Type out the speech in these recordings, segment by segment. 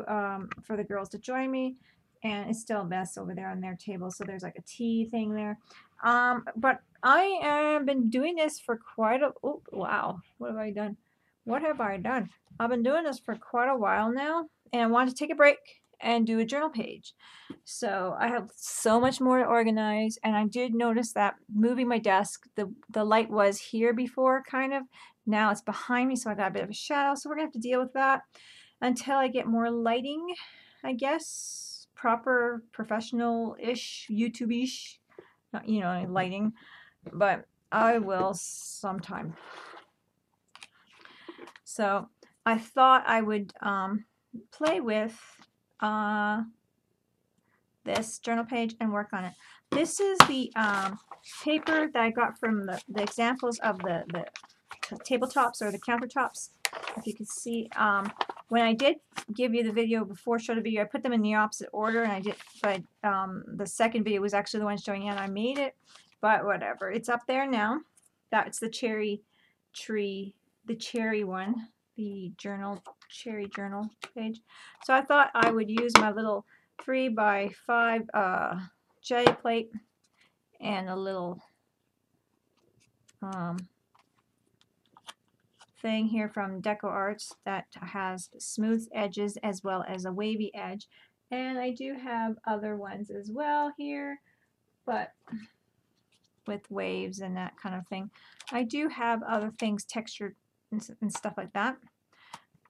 for the girls to join me, and it's still a mess over there on their table. So there's like a tea thing there. But I have been doing this for quite a, oh, wow, what have I done? What have I done? I've been doing this for quite a while now, and I wanted to take a break and do a journal page. So I have so much more to organize, and I did notice that moving my desk, the light was here before, kind of. Now it's behind me, so I got a bit of a shadow, so we're gonna have to deal with that until I get more lighting, I guess, proper professional-ish, YouTube-ish, you know, lighting, but I will sometime. So I thought I would play with this journal page and work on it. This is the paper that I got from the examples of the tabletops or the countertops. If you can see, when I did give you the video before, show the video, I put them in the opposite order, and I did, but the second video was actually the one showing how I made it, but whatever. It's up there now. That's the cherry tree, the cherry one, the journal, cherry journal page. So I thought I would use my little 3x5 jelly plate and a little thing here from DecoArts that has smooth edges as well as a wavy edge, and I do have other ones as well here, but with waves and that kind of thing. I do have other things textured and stuff like that,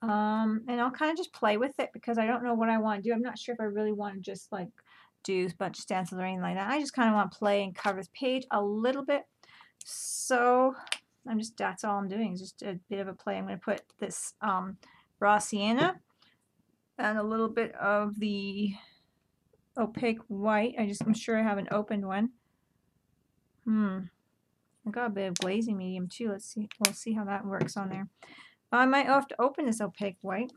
and I'll kind of just play with it because I don't know what I want to do. I'm not sure if I really want to just like do a bunch of stencils or anything like that. I just kind of want to play and cover this page a little bit, so that's all I'm doing, is just a bit of a play. I'm going to put this raw sienna and a little bit of the opaque white. I'm sure I haven't opened one. I got a bit of glazing medium too. Let's see. We'll see how that works on there. I might have to open this opaque white.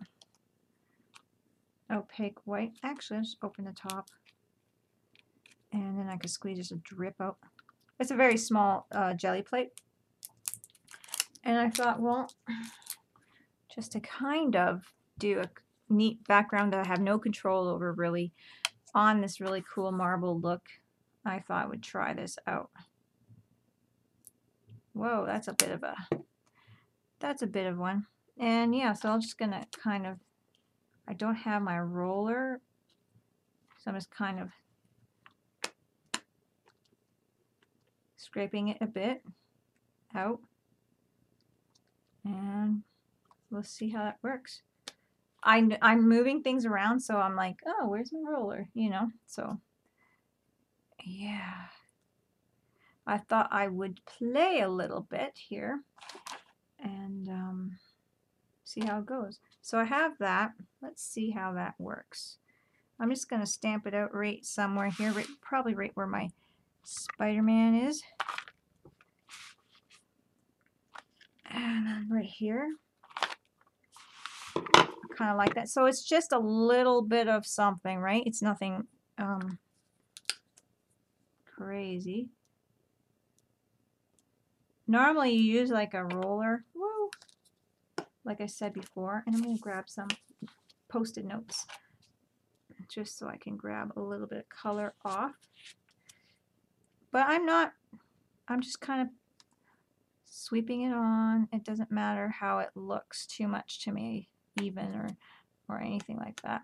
Actually, I'll just open the top, and then I can squeeze just a drip out. It's a very small jelly plate. And I thought, well, just to kind of do a neat background that I have no control over really on this really cool marble look, I thought I would try this out. Whoa, that's a bit of one. And yeah, so I'm just gonna kind of, I don't have my roller, so I'm just kind of scraping it a bit out. And we'll see how that works. I'm moving things around, so I'm like, oh, where's my roller? You know, so yeah. I thought I would play a little bit here and see how it goes. So I have that. Let's see how that works. I'm just going to stamp it out right somewhere here, probably right where my Spider-Man is. And then right here. Kind of like that. So it's just a little bit of something, right? It's nothing crazy. Normally you use like a roller, woo, like I said before, and I'm going to grab some Post-it notes just so I can grab a little bit of color off. But I'm just kind of sweeping it on. It doesn't matter how it looks too much to me, even or anything like that.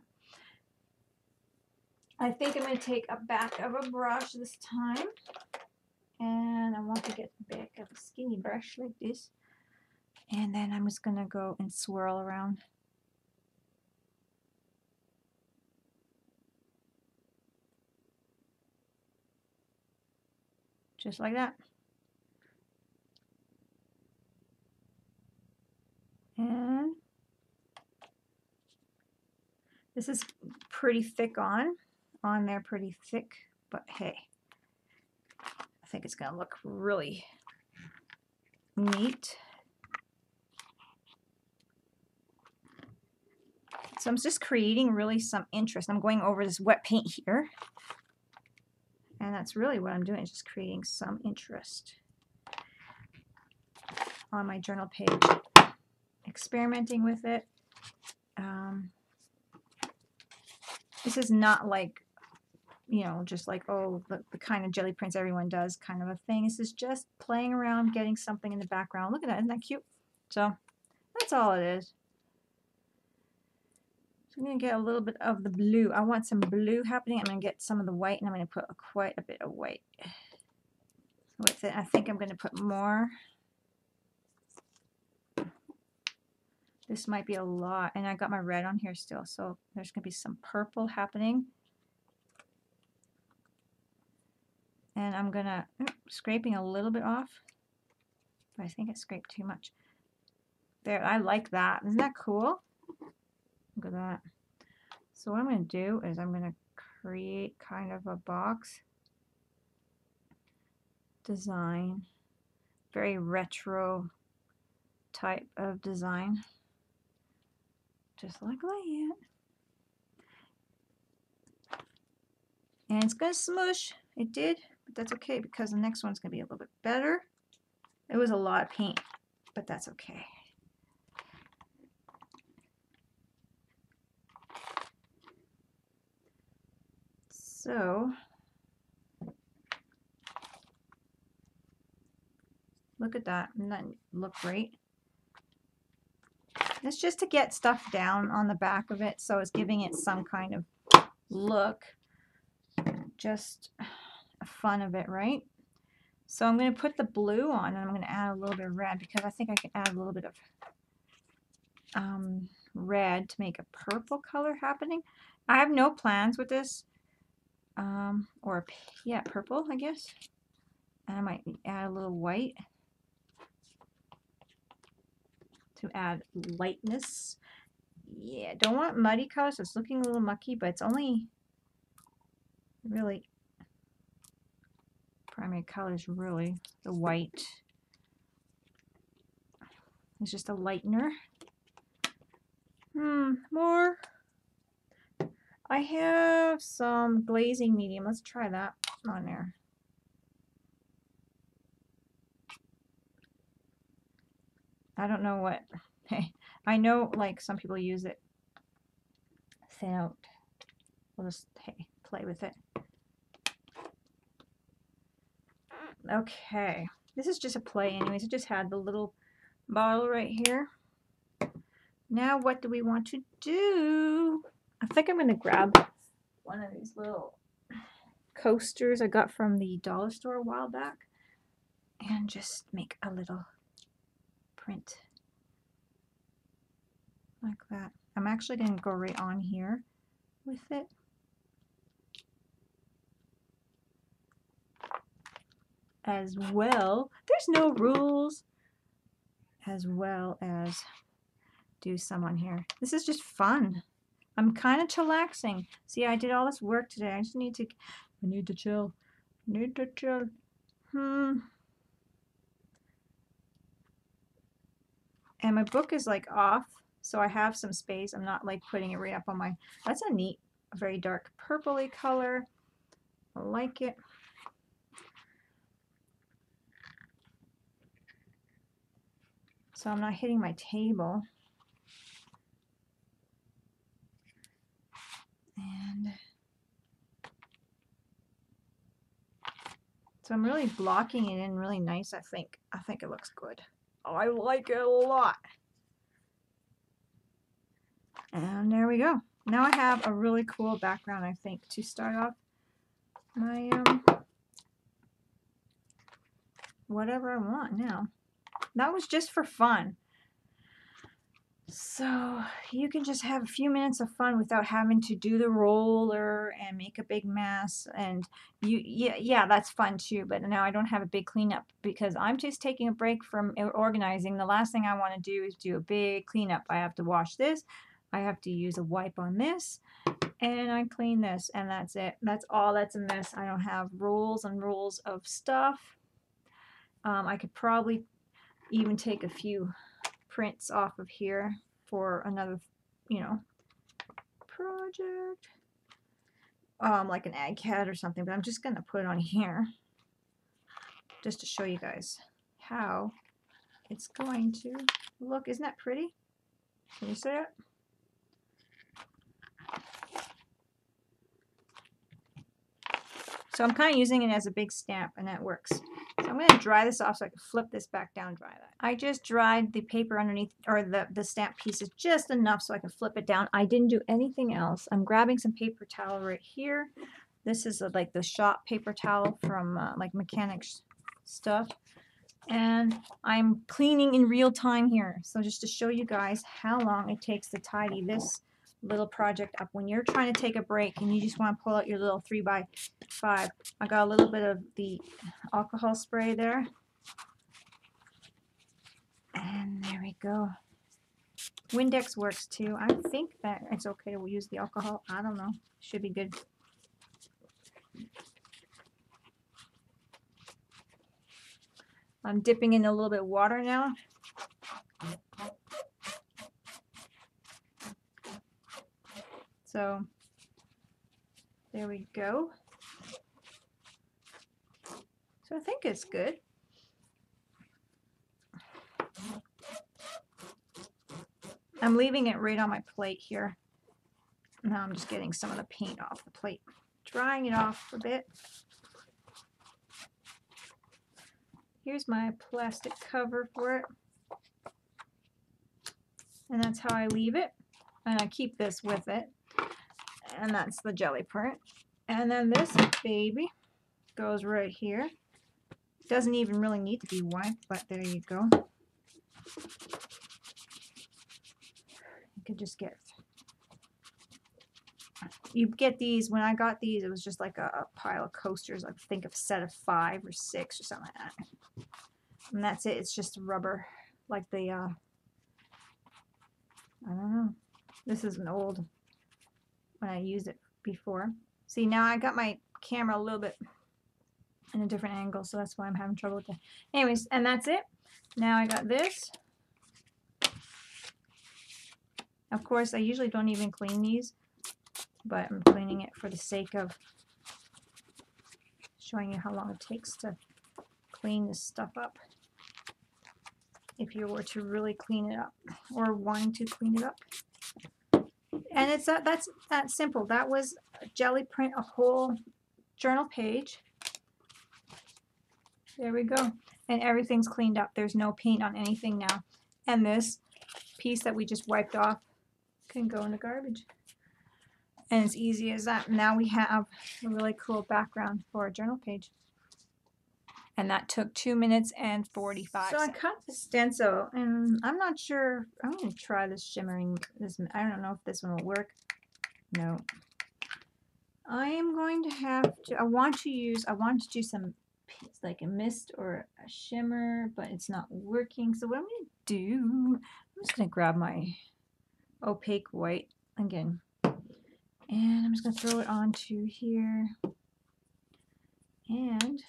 I think I'm going to take a back of a brush this time, and I want to get the back of a skinny brush like this, and then I'm just going to go and swirl around. Just like that. And this is pretty thick on there, pretty thick, but hey, I think it's going to look really neat. So I'm just creating really some interest. I'm going over this wet paint here, and that's really what I'm doing, is just creating some interest on my journal page, experimenting with it. This is not like, you know, just like, oh, the kind of jelly prints everyone does kind of a thing. This is just playing around, getting something in the background. Look at that, isn't that cute? So that's all it is. So I'm going to get a little bit of the blue. I want some blue happening. I'm going to get some of the white, and I'm going to put quite a bit of white with it. I think I'm going to put more. This might be a lot, and I got my red on here still, so there's going to be some purple happening. And I'm going to, scraping a little bit off, but I think I scraped too much. There, I like that. Isn't that cool? Look at that. So what I'm going to do is I'm going to create kind of a box design, very retro type of design, just like that. And it's going to smoosh. It did, but that's okay because the next one's going to be a little bit better. It was a lot of paint, but that's okay. So look at that. Doesn't that look great? It's just to get stuff down on the back of it, so it's giving it some kind of look. Just fun of it, right? So I'm going to put the blue on, and I'm going to add a little bit of red because I think I can add a little bit of red to make a purple color happening. I have no plans with this, or yeah, purple, I guess. And I might add a little white to add lightness. Yeah, don't want muddy colors, so it's looking a little mucky, but it's only really primary color is really the white. It's just a lightener. More. I have some glazing medium. Let's try that on there. I don't know what. Hey, I know like some people use it thin out. We'll just play with it. Okay, this is just a play anyways. I just had the little bottle right here. Now what do we want to do? I think I'm going to grab one of these little coasters I got from the dollar store a while back and just make a little print like that. I'm actually going to go right on here with it. As well, there's no rules. As well as do some on here. This is just fun. I'm kind of chillaxing. See, I did all this work today. I just need to, chill. Need to chill. And my book is like off, so I have some space. I'm not like putting it right up on my, that's a neat, very dark purpley color. I like it. So I'm not hitting my table. And so I'm really blocking it in really nice, I think. I think it looks good. Oh, I like it a lot. And there we go. Now I have a really cool background, I think, to start off my whatever I want now. That was just for fun. So you can just have a few minutes of fun without having to do the roller and make a big mess. And yeah, that's fun too. But now I don't have a big cleanup because I'm just taking a break from organizing. The last thing I want to do is do a big cleanup. I have to wash this. I have to use a wipe on this. And I clean this, and that's it. That's all that's in this. I don't have rolls and rolls of stuff. I could probably even take a few prints off of here for another, project. Like an ag cat or something, but I'm just going to put it on here just to show you guys how it's going to look. Isn't that pretty? Can you see it? So I'm kind of using it as a big stamp, and that works. So I'm going to dry this off so I can flip this back down, dry that. I just dried the paper underneath, or the stamp pieces just enough so I can flip it down. I didn't do anything else. I'm grabbing some paper towel right here. This is like the shop paper towel from like mechanics stuff. And I'm cleaning in real time here. So just to show you guys how long it takes to tidy this little project up. When you're trying to take a break and you just want to pull out your little 3x5, I got a little bit of the alcohol spray there. And there we go. Windex works too. I think that it's okay to use the alcohol. I don't know. Should be good. I'm dipping in a little bit of water now. So there we go. So I think it's good. I'm leaving it right on my plate here. Now I'm just getting some of the paint off the plate, drying it off a bit. Here's my plastic cover for it. And that's how I leave it. And I keep this with it. And that's the jelly part. And then this baby goes right here. Doesn't even really need to be wiped, but there you go. You could just you get these. When I got these, it was just like a pile of coasters. I think a set of 5 or 6 or something like that. And that's it. It's just rubber, like the I don't know. This is an old when I used it before. See, now I got my camera a little bit in a different angle, so that's why I'm having trouble with that. Anyways, and that's it. Now I got this. Of course, I usually don't even clean these, but I'm cleaning it for the sake of showing you how long it takes to clean this stuff up. If you were to really clean it up, or wanting to clean it up. And it's that's that simple. That was jelly print a whole journal page. There we go. And everything's cleaned up. There's no paint on anything now. And this piece that we just wiped off can go in the garbage. And it's easy as that. Now we have a really cool background for a journal page. And that took 2 minutes and 45 seconds. So I cut the stencil, and I'm not sure. I'm going to try this shimmering. I don't know if this one will work. No. I am going to have to. I want to do some like a mist or a shimmer, but it's not working. So what I'm going to do, I'm just going to grab my opaque white again, and I'm just going to throw it onto here, and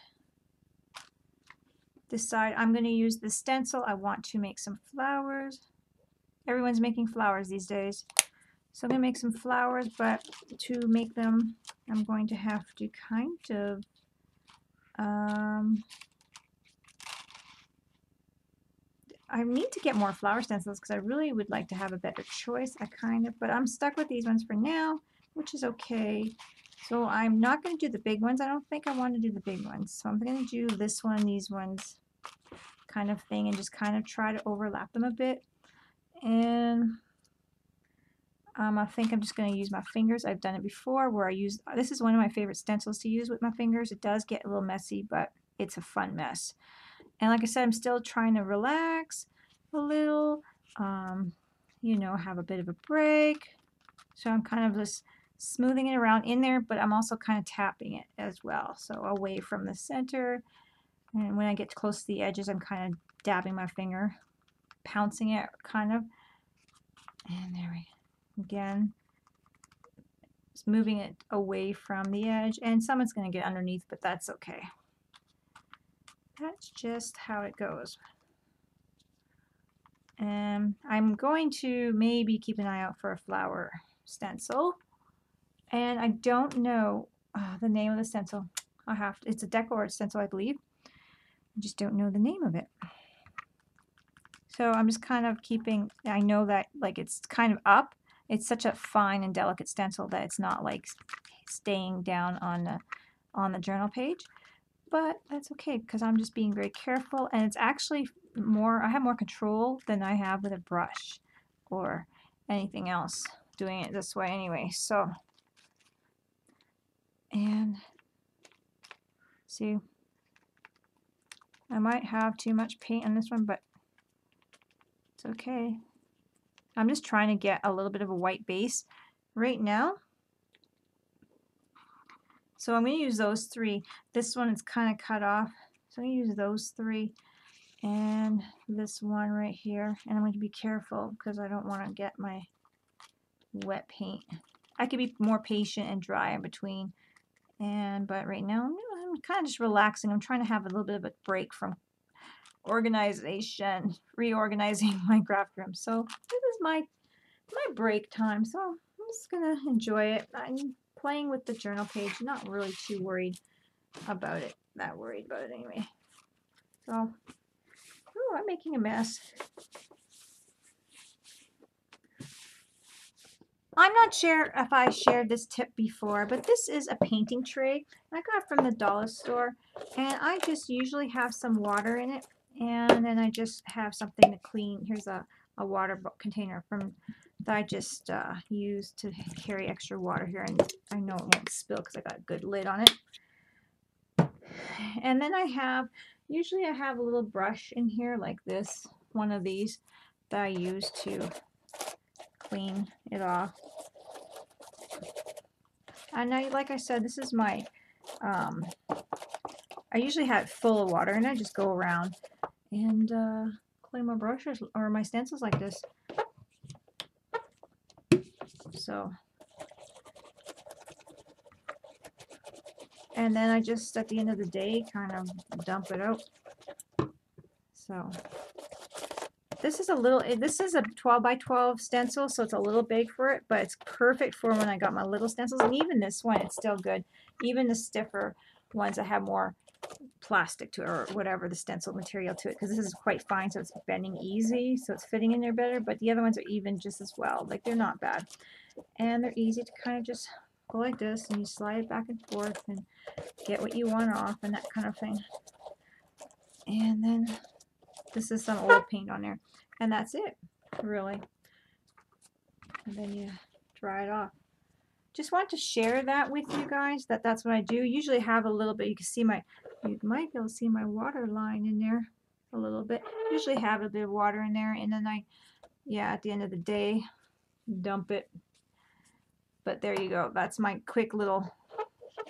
decide I'm going to use the stencil. I want to make some flowers. Everyone's making flowers these days. So I'm going to make some flowers, but to make them, I'm going to have to kind of I need to get more flower stencils because I really would like to have a better choice. But I'm stuck with these ones for now, which is okay. So I'm not going to do the big ones. I don't think I want to do the big ones. So I'm going to do this one, these ones kind of thing, and just kind of try to overlap them a bit. And I think I'm just going to use my fingers. I've done it before where this is one of my favorite stencils to use with my fingers. It does get a little messy, but it's a fun mess. And like I said, I'm still trying to relax a little, you know, have a bit of a break. So I'm kind of just smoothing it around in there, but I'm also kind of tapping it as well. So away from the center. And when I get close to the edges, I'm kind of dabbing my finger, pouncing it kind of. And there we go. Again, just moving it away from the edge. And some it's going to get underneath, but that's okay. That's just how it goes. And I'm going to maybe keep an eye out for a flower stencil. And I don't know the name of the stencil. It's a DecoArts stencil, I believe. I just don't know the name of it. So I'm just kind of keeping, I know that like it's kind of up. It's such a fine and delicate stencil that it's not like staying down on on the journal page, but that's okay because I'm just being very careful, and it's actually more, I have more control than I have with a brush or anything else doing it this way anyway. So, and see, I might have too much paint on this one, but it's okay. I'm just trying to get a little bit of a white base right now. So I'm going to use those three. This one is kind of cut off, so I'm going to use those three and this one right here. And I'm going to be careful because I don't want to get my wet paint. I could be more patient and dry in between. But right now I'm kind of just relaxing. I'm trying to have a little bit of a break from organization, reorganizing my craft room. So this is my break time. So I'm just gonna enjoy it. I'm playing with the journal page, not really too worried about it. Not worried about it anyway. So, oh, I'm making a mess. I'm not sure if I shared this tip before, but this is a painting tray I got from the dollar store, and I just usually have some water in it, and then I just have something to clean. Here's a water container from that I just use to carry extra water here, and I know it won't spill because I got a good lid on it. And then usually I have a little brush in here like this, one of these that I use to clean it off. And now, like I said, this is my, I usually have it full of water, and I just go around and clean my brushes or my stencils like this. So, and then I just, at the end of the day, kind of dump it out. So, this is a 12 by 12 stencil, so it's a little big for it, but it's perfect for when I got my little stencils. And even this one, it's still good. Even the stiffer ones that have more plastic to it, or whatever the stencil material to it, because this is quite fine, so it's bending easy, so it's fitting in there better. But the other ones are even just as well. Like, they're not bad, and they're easy to kind of just go like this, and you slide it back and forth and get what you want off and that kind of thing. And then this is some old paint on there, and that's it, really. And then you dry it off. Just want to share that with you guys, that's what I do. Usually have a little bit, you can see you might be able to see my water line in there a little bit. Usually have a bit of water in there, and then at the end of the day, dump it. But there you go. That's my quick little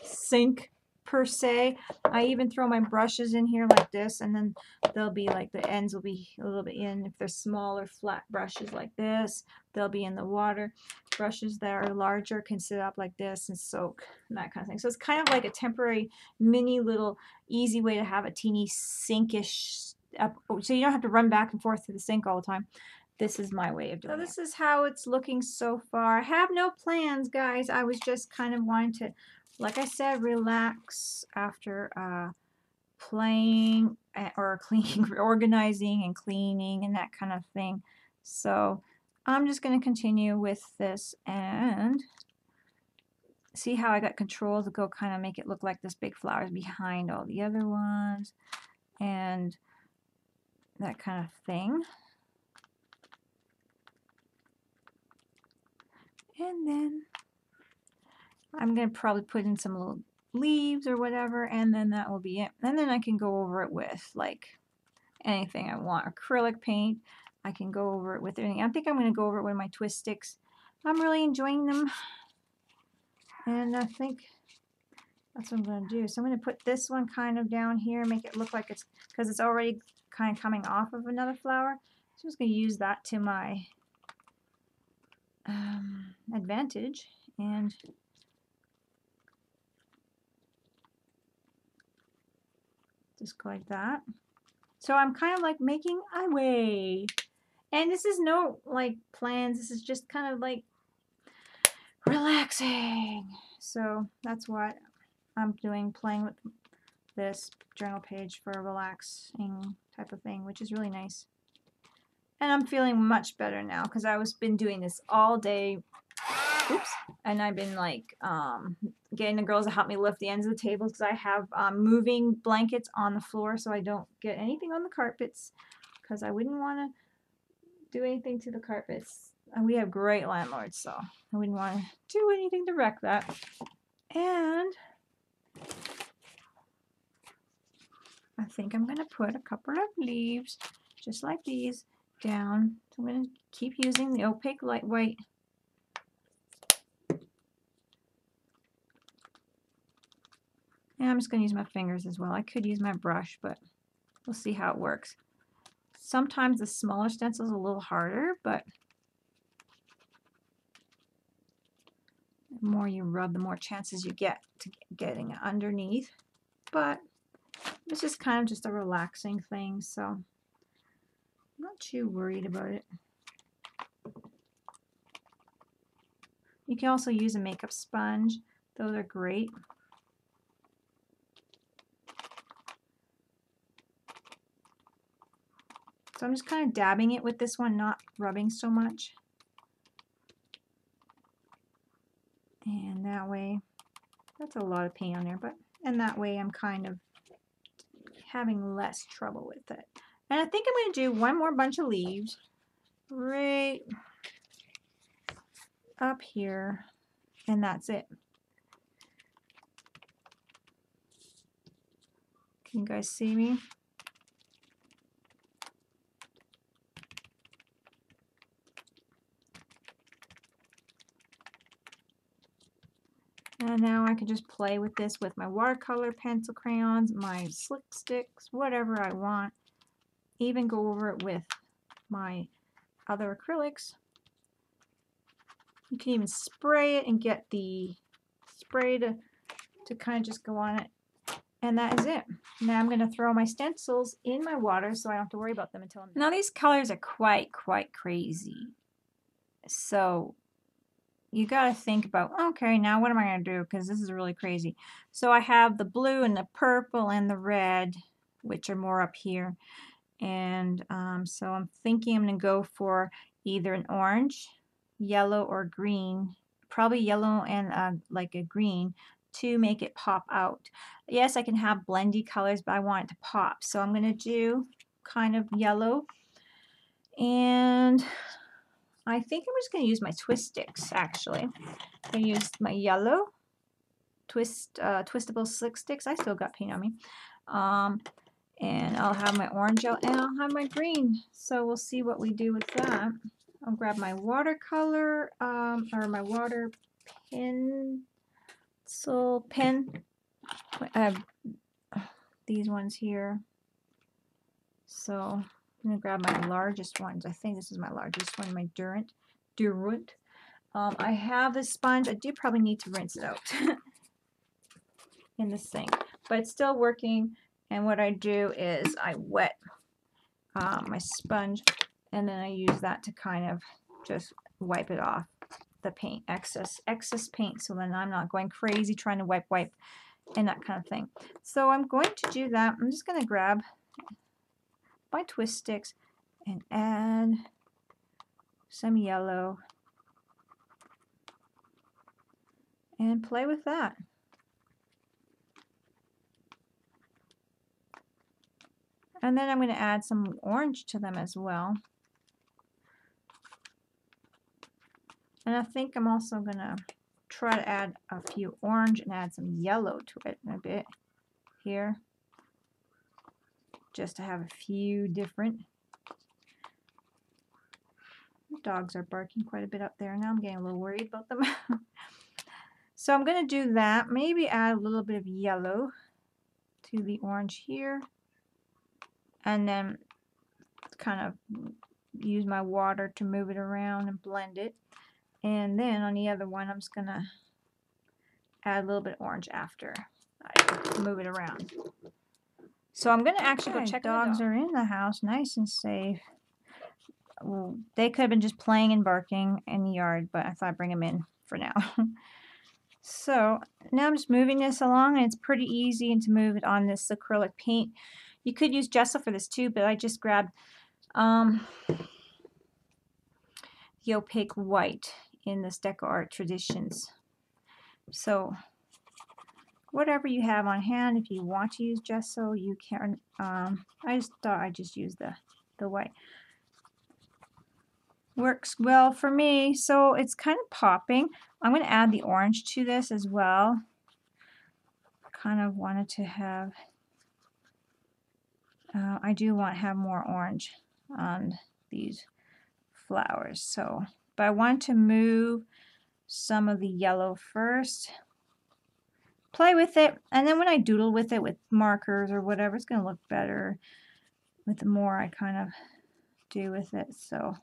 sink per se. I even throw my brushes in here like this, and then they'll be like, the ends will be a little bit in. If they're smaller flat brushes like this, they'll be in the water. Brushes that are larger can sit up like this and soak and that kind of thing. So it's kind of like a temporary mini little easy way to have a teeny sinkish up, so you don't have to run back and forth to the sink all the time. This is my way of doing it. So this is how it's looking so far. I have no plans, guys. I was just kind of wanting to, like I said, relax after playing or cleaning, organizing and cleaning and that kind of thing. So I'm just going to continue with this and see how I got control to go kind of make it look like this big flower behind all the other ones and that kind of thing. And then I'm going to probably put in some little leaves or whatever, and then that will be it. And then I can go over it with like anything I want. Acrylic paint, I can go over it with anything. I think I'm going to go over it with my twist sticks. I'm really enjoying them, and I think that's what I'm going to do. So I'm going to put this one kind of down here, make it look like it's, because it's already kind of coming off of another flower. So I'm just going to use that to my advantage, and just go like that. So I'm kind of like making a way, and this is no like plans, this is just kind of like relaxing. So that's what I'm doing, playing with this journal page for a relaxing type of thing, which is really nice. And I'm feeling much better now because I was been doing this all day oops, and I've been like getting the girls to help me lift the ends of the tables because I have moving blankets on the floor so I don't get anything on the carpets because I wouldn't want to do anything to the carpets. And we have great landlords, so I wouldn't want to do anything to wreck that. And I think I'm going to put a couple of leaves, just like these, down. So I'm going to keep using the opaque light white. And I'm just going to use my fingers as well. I could use my brush, but we'll see how it works. Sometimes the smaller stencil is a little harder, but the more you rub, the more chances you get to getting it underneath. But it's just kind of just a relaxing thing, so I'm not too worried about it. You can also use a makeup sponge. Those are great. So I'm just kind of dabbing it with this one, not rubbing so much. And that way, that's a lot of paint on there, but and that way I'm kind of having less trouble with it. And I think I'm going to do one more bunch of leaves right up here, and that's it. Can you guys see me? And now I can just play with this with my watercolor pencil crayons, my slick sticks, whatever I want. Even go over it with my other acrylics. You can even spray it and get the spray to kind of just go on it. And that is it. Now I'm going to throw my stencils in my water so I don't have to worry about them until I'm done. Now these colors are quite crazy. So you got to think about, okay, now what am I going to do? Because this is really crazy. So I have the blue and the purple and the red, which are more up here. And so I'm thinking I'm going to go for either an orange, yellow, or green. Probably yellow and like a green to make it pop out. Yes, I can have blendy colors, but I want it to pop. So I'm going to do kind of yellow. And I think I'm just going to use my twist sticks, actually. I'm going to use my yellow twistable slick sticks. I still got paint on me. And I'll have my orange out, and I'll have my green. So we'll see what we do with that. I'll grab my watercolor, or my water pencil pen. These ones here. So I'm going to grab my largest ones. I think this is my largest one, my Durant. I have this sponge. I do probably need to rinse it out in the sink, but it's still working. And what I do is I wet my sponge, and then I use that to kind of just wipe it off the paint, excess paint, so then I'm not going crazy trying to wipe and that kind of thing. So I'm going to do that. I'm just going to grab my twist sticks and add some yellow and play with that. And then I'm going to add some orange to them as well. And I think I'm also going to try to add a few orange and add some yellow to it in a bit here. Just to have a few different. The dogs are barking quite a bit up there. Now I'm getting a little worried about them. So I'm going to do that. Maybe add a little bit of yellow to the orange here. And then kind of use my water to move it around and blend it. And then on the other one, I'm just going to add a little bit of orange after I move it around. So I'm going to actually go check. Dogs are in the house, nice and safe. Well, they could have been just playing and barking in the yard, but I thought I'd bring them in for now. So now I'm just moving this along, and it's pretty easy to move it on this acrylic paint. You could use gesso for this too, but I just grabbed the opaque white in this DecoArt traditions. So whatever you have on hand, if you want to use gesso, you can. I just thought I'd just use the white. Works well for me, so it's kind of popping. I'm going to add the orange to this as well. Kind of wanted to have, I do want to have more orange on these flowers. So, but I want to move some of the yellow first. Play with it, and then when I doodle with it with markers or whatever, it's going to look better with the more I kind of do with it. So,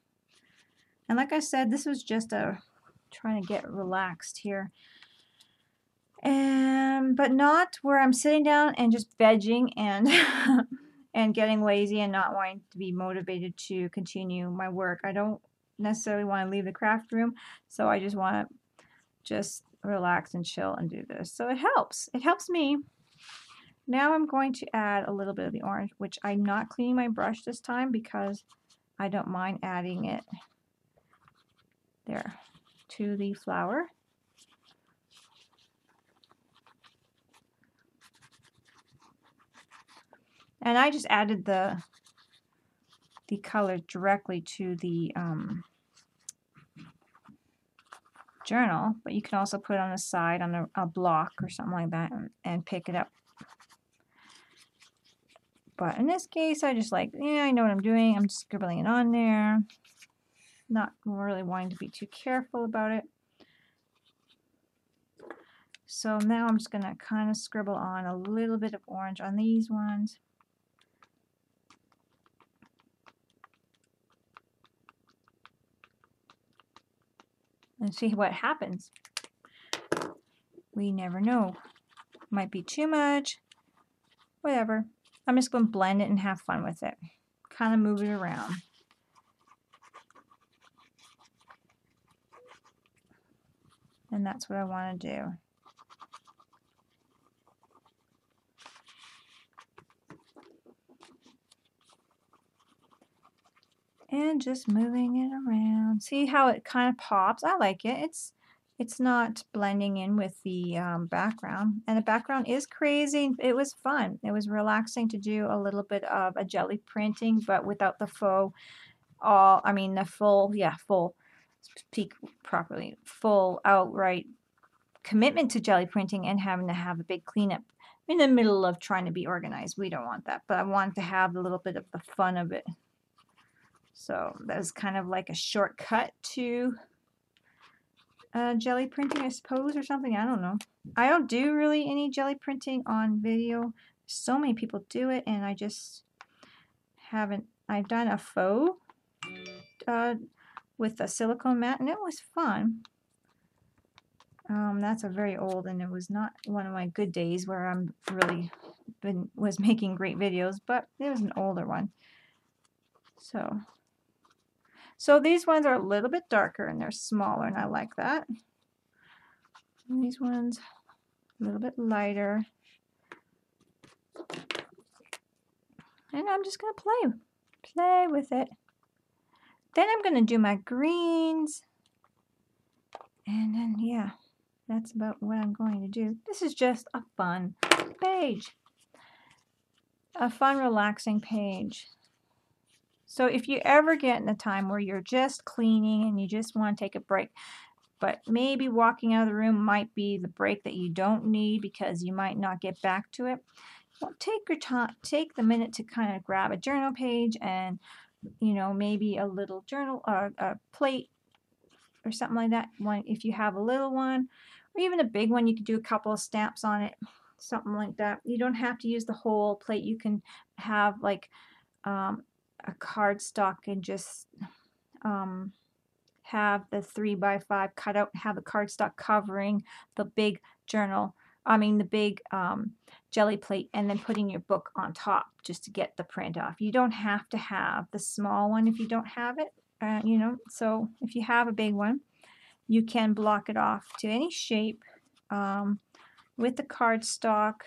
and like I said, this was just trying to get relaxed here, but not where I'm sitting down and just vegging and and getting lazy and not wanting to be motivated to continue my work. I don't necessarily want to leave the craft room, so I just want to just relax and chill and do this. So it helps. It helps me. Now I'm going to add a little bit of the orange, which I'm not cleaning my brush this time because I don't mind adding it there to the flower. And I just added the color directly to the journal, but you can also put it on the side on a block or something like that and pick it up. But in this case, I just like, yeah, I know what I'm doing. I'm just scribbling it on there. Not really wanting to be too careful about it. So now I'm just going to kind of scribble on a little bit of orange on these ones. And see what happens. We never know. Might be too much. Whatever. I'm just going to blend it and have fun with it. Kind of move it around. And that's what I want to do. And just moving it around. See how it kind of pops? I like it. It's not blending in with the background. And the background is crazy. It was fun. It was relaxing to do a little bit of a jelly printing, but without the faux, speak properly, full outright commitment to jelly printing and having to have a big cleanup in the middle of trying to be organized. We don't want that, but I wanted to have a little bit of the fun of it. So that was kind of like a shortcut to jelly printing, I suppose, or something. I don't know. I don't do really any jelly printing on video. So many people do it, and I just haven't. I've done a faux with a silicone mat, and it was fun. That's a very old, and it was not one of my good days where I'm really was making great videos, but it was an older one. So these ones are a little bit darker and they're smaller, and I like that. And these ones a little bit lighter. And I'm just going to play with it. Then I'm going to do my greens. And then, yeah, that's about what I'm going to do. This is just a fun page. A fun, relaxing page. So if you ever get in a time where you're just cleaning and you just want to take a break, but maybe walking out of the room might be the break that you don't need because you might not get back to it, well, take your time, take the minute to kind of grab a journal page and, you know, maybe a little journal or a plate or something like that. One, if you have a little one or even a big one, you could do a couple of stamps on it, something like that. You don't have to use the whole plate. You can have like a cardstock and just have the 3x5 cut out and have the cardstock covering the big journal, the big jelly plate, and then putting your book on top just to get the print off. You don't have to have the small one if you don't have it, you know. So if you have a big one, you can block it off to any shape with the cardstock,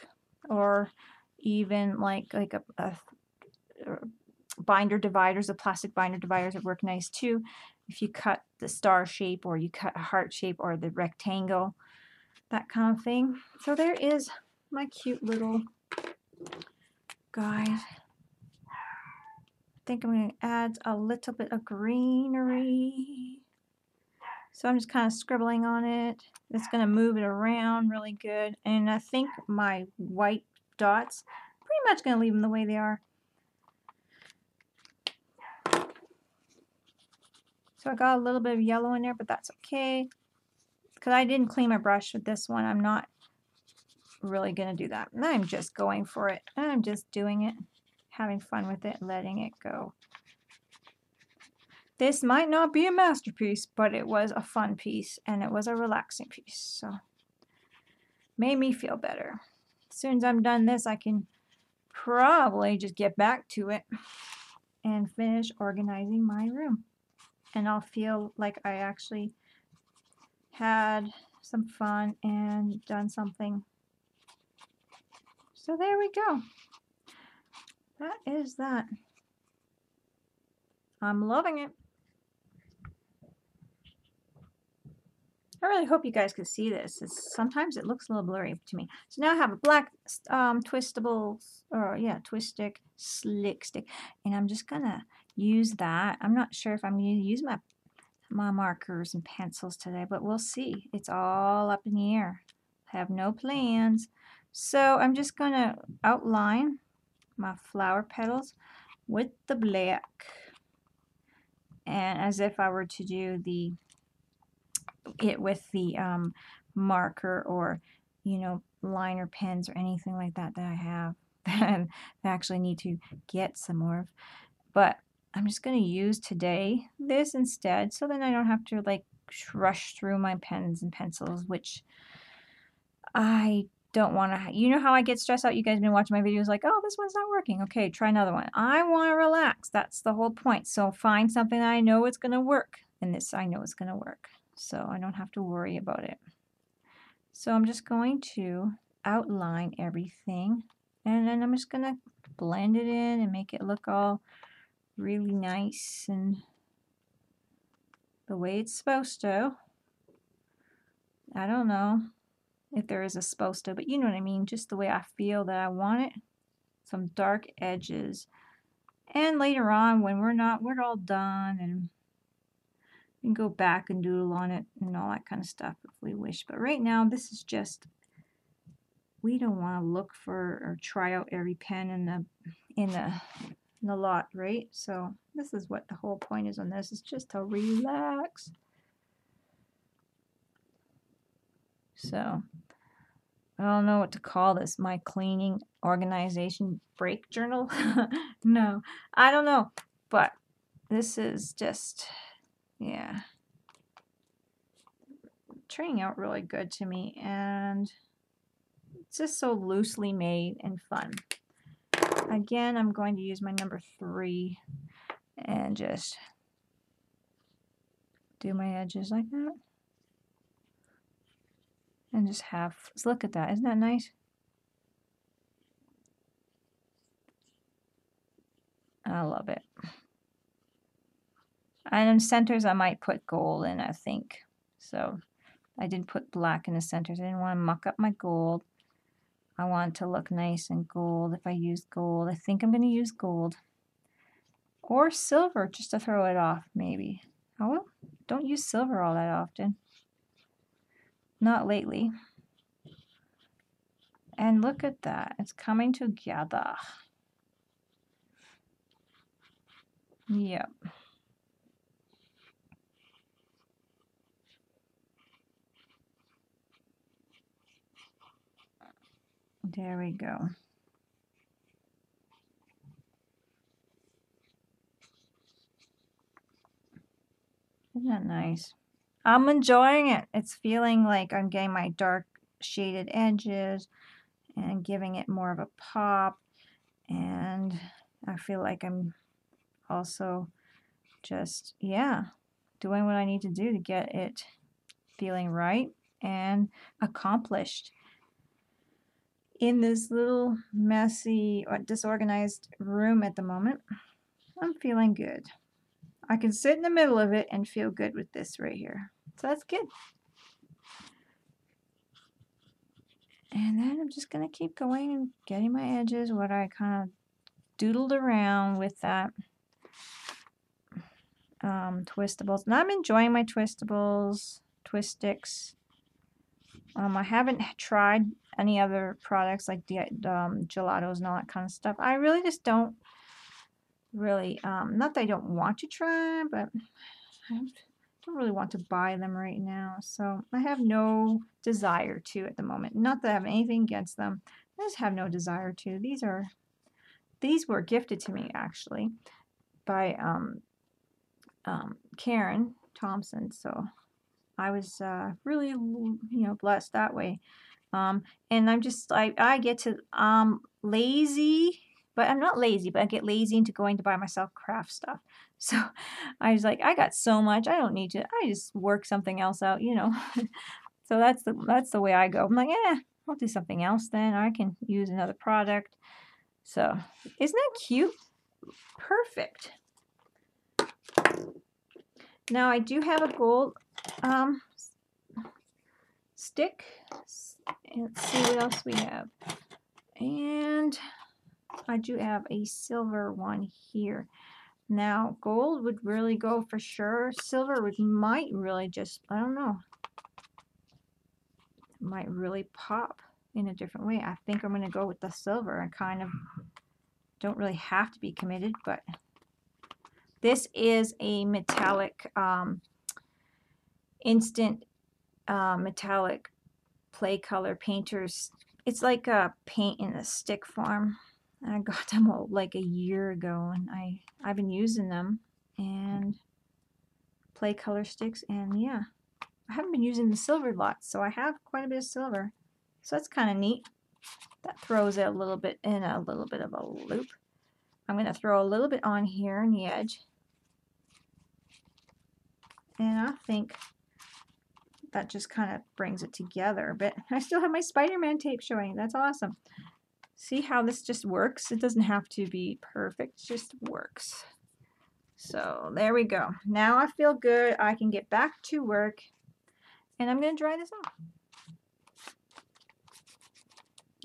or even like a binder dividers. The plastic binder dividers that work nice too. if you cut the star shape or you cut a heart shape or the rectangle, that kind of thing. So there is my cute little guy. I think I'm going to add a little bit of greenery. So I'm just kind of scribbling on it. It's going to move it around really good. And I think my white dots, pretty much going to leave them the way they are. So I got a little bit of yellow in there, but that's okay. Because I didn't clean my brush with this one, I'm not really going to do that. I'm just going for it. I'm just doing it, having fun with it, letting it go. This might not be a masterpiece, but it was a fun piece and it was a relaxing piece. So made me feel better. As soon as I'm done this, I can probably just get back to it and finish organizing my room. And I'll feel like I actually had some fun and done something. So there we go. That is that. I'm loving it. I really hope you guys can see this. Sometimes it looks a little blurry to me. So now I have a black twistable, or yeah, twist stick, slick stick. And I'm just going to use that. I'm not sure if I'm going to use my markers and pencils today, but we'll see. It's all up in the air. I have no plans. So I'm just going to outline my flower petals with the black. And as if I were to do it with the marker or, you know, liner pens or anything like that I have that I actually need to get some more of. But I'm just going to use today this instead, so then I don't have to like rush through my pens and pencils, which I don't want to. You know how I get stressed out? You guys have been watching my videos like, oh, this one's not working. Okay, try another one. I want to relax. That's the whole point. So find something that I know it's going to work. And this I know it's going to work. So I don't have to worry about it. So I'm just going to outline everything. And then I'm just going to blend it in and make it look all really nice and the way it's supposed to. I don't know if there is a supposed to, but you know what I mean, just the way I feel that I want it. Some dark edges. And later on when we're all done and we can go back and doodle on it and all that kind of stuff if we wish. But right now this is just, we don't want to look for or try out every pen in the lot, right? So this is what the whole point is on this, is just to relax. So I don't know what to call this, my cleaning organization break journal. No, I don't know, but this is just, yeah, turning out really good to me, and it's just so loosely made and fun. Again, I'm going to use my number 3 and just do my edges like that. And just look at that. Isn't that nice? I love it. And in centers, I might put gold in, I think. So I didn't put black in the centers. I didn't want to muck up my gold. I want it to look nice and gold. If I use gold, I think I'm going to use gold. Or silver, just to throw it off, maybe. Oh, well, don't use silver all that often. Not lately. And look at that. It's coming together. Yep. There we go. Isn't that nice? I'm enjoying it. It's feeling like I'm getting my dark shaded edges and giving it more of a pop. And I feel like I'm also just, yeah, doing what I need to do to get it feeling right and accomplished. In this little messy or disorganized room at the moment, I'm feeling good. I can sit in the middle of it and feel good with this right here. So that's good. And then I'm just going to keep going and getting my edges, what I kind of doodled around with that twistables. And I'm enjoying my twistables, twist sticks. I haven't tried any other products like the gelatos and all that kind of stuff. I really just don't really, not that I don't want to try, but I don't really want to buy them right now. So I have no desire to at the moment. Not that I have anything against them. I just have no desire to. These were gifted to me actually by Karen Thompson. So I was really, blessed that way. And I'm just like, I get to lazy, but I'm not lazy, but I get lazy into going to buy myself craft stuff. So I was like, I got so much, I don't need to, I just work something else out, So that's the way I go. I'm like, I'll do something else then. I can use another product. So isn't that cute? Perfect. Now I do have a gold stick. Let's see what else we have. And I do have a silver one here. Now gold would really go for sure. Silver might really just, I don't know, might really pop in a different way. I think I'm going to go with the silver. I kind of don't really have to be committed, but this is a metallic instant metallic play color painters. It's like a paint in a stick form. I got them like a year ago, and I've been using them, and play color sticks, and yeah, I haven't been using the silver lots, so I have quite a bit of silver, so that's kind of neat. That throws it a little bit in a little bit of a loop. I'm going to throw a little bit on here on the edge, and I think that just kind of brings it together a bit. I still have my Spider-Man tape showing. That's awesome. See how this just works? It doesn't have to be perfect, it just works. So there we go. Now I feel good. I can get back to work, and I'm going to dry this off.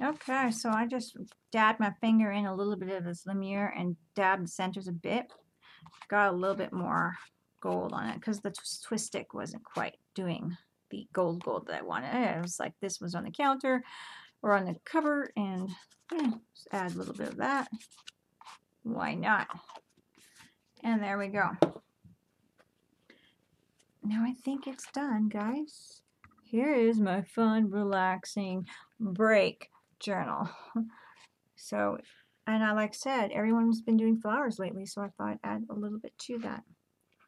Okay, so I just dabbed my finger in a little bit of this Lumiere and dabbed the centers a bit. Got a little bit more gold on it because the twist stick wasn't quite doing the gold that I wanted. It was like this was on the counter or on the cover, and yeah, just add a little bit of that. Why not? And there we go. Now I think it's done, guys. Here is my fun, relaxing break journal. So, and like I said, everyone's been doing flowers lately, so I thought I'd add a little bit to that.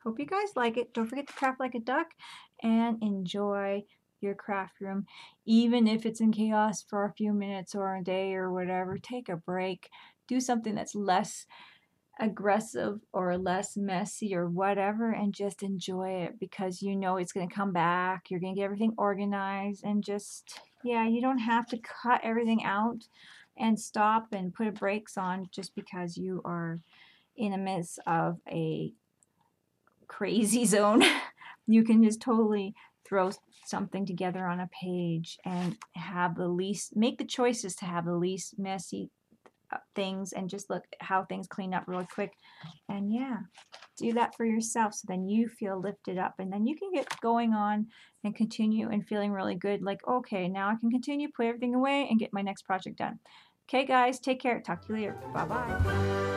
Hope you guys like it. Don't forget to craft like a duck and enjoy your craft room. Even if it's in chaos for a few minutes or a day or whatever, take a break. Do something that's less aggressive or less messy or whatever, and just enjoy it, because you know it's going to come back. You're going to get everything organized, and just, yeah, you don't have to cut everything out and stop and put brakes on just because you are in the midst of a crazy zone. You can just totally throw something together on a page and make the choices to have the least messy things, and just look at how things clean up really quick. And yeah, do that for yourself, so then you feel lifted up, and then you can get going on and continue and feeling really good, like, okay, now I can continue, put everything away and get my next project done. Okay guys, take care. Talk to you later. Bye bye.